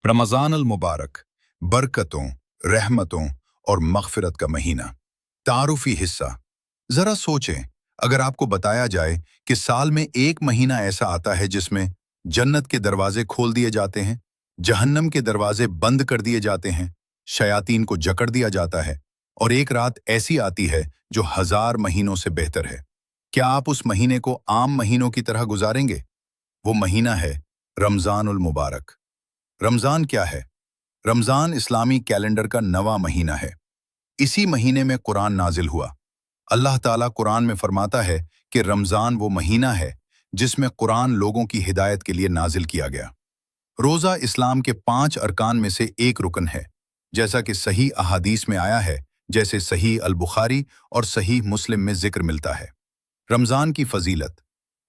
रमज़ान अल मुबारक, बरकतों, रहमतों और मग़फ़िरत का महीना। तारुफ़ी हिस्सा। ज़रा सोचें, अगर आपको बताया जाए कि साल में एक महीना ऐसा आता है जिसमें जन्नत के दरवाजे खोल दिए जाते हैं, जहन्नम के दरवाजे बंद कर दिए जाते हैं, शयातीन को जकड़ दिया जाता है, और एक रात ऐसी आती है जो 1000 महीनों से बेहतर है, क्या आप उस महीने को आम महीनों की तरह गुजारेंगे? वो महीना है रमज़ान उल मुबारक। रमज़ान क्या है? रमज़ान इस्लामी कैलेंडर का 9वां महीना है। इसी महीने में कुरान नाजिल हुआ। अल्लाह ताला कुरान में फरमाता है कि रमज़ान वो महीना है जिसमें कुरान लोगों की हिदायत के लिए नाजिल किया गया। रोज़ा इस्लाम के 5 अरकान में से एक रुकन है, जैसा कि सही अहादीस में आया है, जैसे सही अल बुखारी और सही मुस्लिम में जिक्र मिलता है। रमज़ान की फजीलत।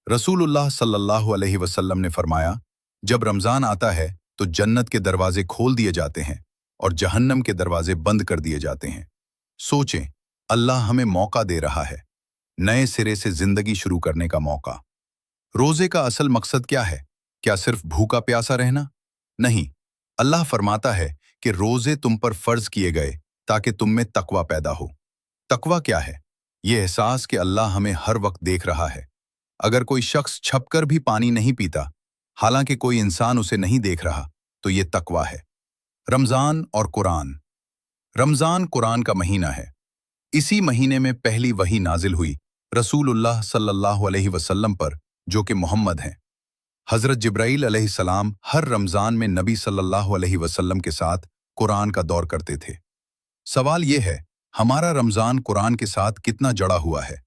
रसूलुल्लाह सल्लल्लाहु अलैहि वसल्लम ने फरमाया, जब रमज़ान आता है तो जन्नत के दरवाजे खोल दिए जाते हैं और जहन्नम के दरवाजे बंद कर दिए जाते हैं। सोचें, अल्लाह हमें मौका दे रहा है, नए सिरे से जिंदगी शुरू करने का मौका। रोजे का असल मकसद क्या है? क्या सिर्फ भूखा प्यासा रहना? नहीं, अल्लाह फरमाता है कि रोजे तुम पर फर्ज किए गए ताकि तुम में तकवा पैदा हो। तकवा क्या है? ये एहसास कि अल्लाह हमें हर वक्त देख रहा है। अगर कोई शख्स छपकर भी पानी नहीं पीता, हालांकि कोई इंसान उसे नहीं देख रहा, तो ये तकवा है। रमज़ान और कुरान। रमज़ान कुरान का महीना है। इसी महीने में पहली वही नाजिल हुई रसूलुल्लाह सल्लल्लाहु अलैहि वसल्लम पर, जो कि मोहम्मद हैं। हज़रत जिब्राईल अलैहिस्सलाम हर रमज़ान में नबी सल्लल्लाहु अलैहि वसल्लम के साथ कुरान का दौर करते थे। सवाल ये है, हमारा रमज़ान कुरान के साथ कितना जड़ा हुआ है?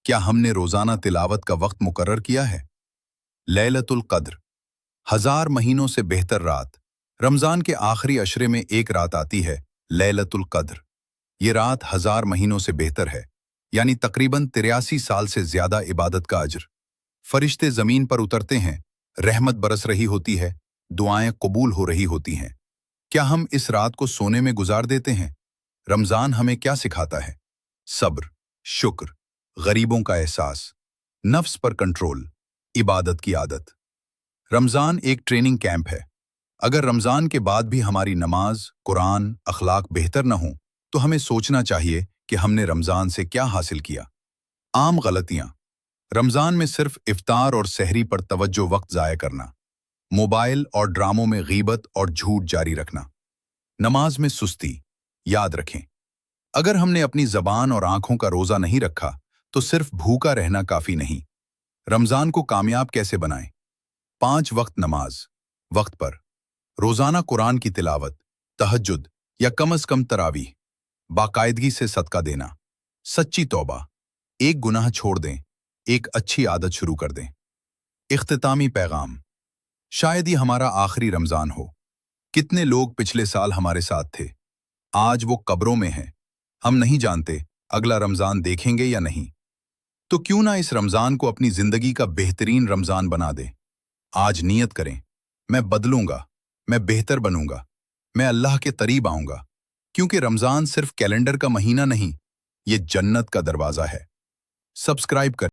क्या हमने रोज़ाना तिलावत का वक्त मुकर्रर किया है? लैलतुल क़द्र, 1000 महीनों से बेहतर रात। रमज़ान के आखिरी अशरे में एक रात आती है, लैलतुल क़द्र। ये रात 1000 महीनों से बेहतर है, यानी तकरीबन 83 साल से ज़्यादा इबादत का अज्र। फरिश्ते ज़मीन पर उतरते हैं, रहमत बरस रही होती है, दुआएं कबूल हो रही होती हैं। क्या हम इस रात को सोने में गुजार देते हैं? रमज़ान हमें क्या सिखाता है? सब्र, शुक्र, गरीबों का एहसास, नफ्स पर कंट्रोल, इबादत की आदत। रमज़ान एक ट्रेनिंग कैंप है। अगर रमज़ान के बाद भी हमारी नमाज, कुरान, अखलाक बेहतर न हो, तो हमें सोचना चाहिए कि हमने रमज़ान से क्या हासिल किया। आम गलतियाँ। रमज़ान में सिर्फ इफ्तार और सहरी पर तवज्जो वक्त ज़ाया करना। मोबाइल और ड्रामों में गीबत और झूठ जारी रखना। नमाज में सुस्ती। याद रखें, अगर हमने अपनी ज़बान और आंखों का रोज़ा नहीं रखा, तो सिर्फ भूखा रहना काफ़ी नहीं। रमज़ान को कामयाब कैसे बनाएं? 5 वक्त नमाज, वक्त पर। रोज़ाना कुरान की तिलावत, तहज्जुद या कम अज़ कम तरावीह। बाकायदगी से सदका देना। सच्ची तौबा, एक गुनाह छोड़ दें, एक अच्छी आदत शुरू कर दें। इख्तितामी पैगाम। शायद ये हमारा आखिरी रमज़ान हो। कितने लोग पिछले साल हमारे साथ थे, आज वो कब्रों में हैं। हम नहीं जानते अगला रमज़ान देखेंगे या नहीं। तो क्यों ना इस रमज़ान को अपनी ज़िंदगी का बेहतरीन रमज़ान बना दें। आज नियत करें, मैं बदलूंगा, मैं बेहतर बनूंगा, मैं अल्लाह के करीब आऊंगा, क्योंकि रमज़ान सिर्फ कैलेंडर का महीना नहीं, ये जन्नत का दरवाज़ा है। सब्सक्राइब करें।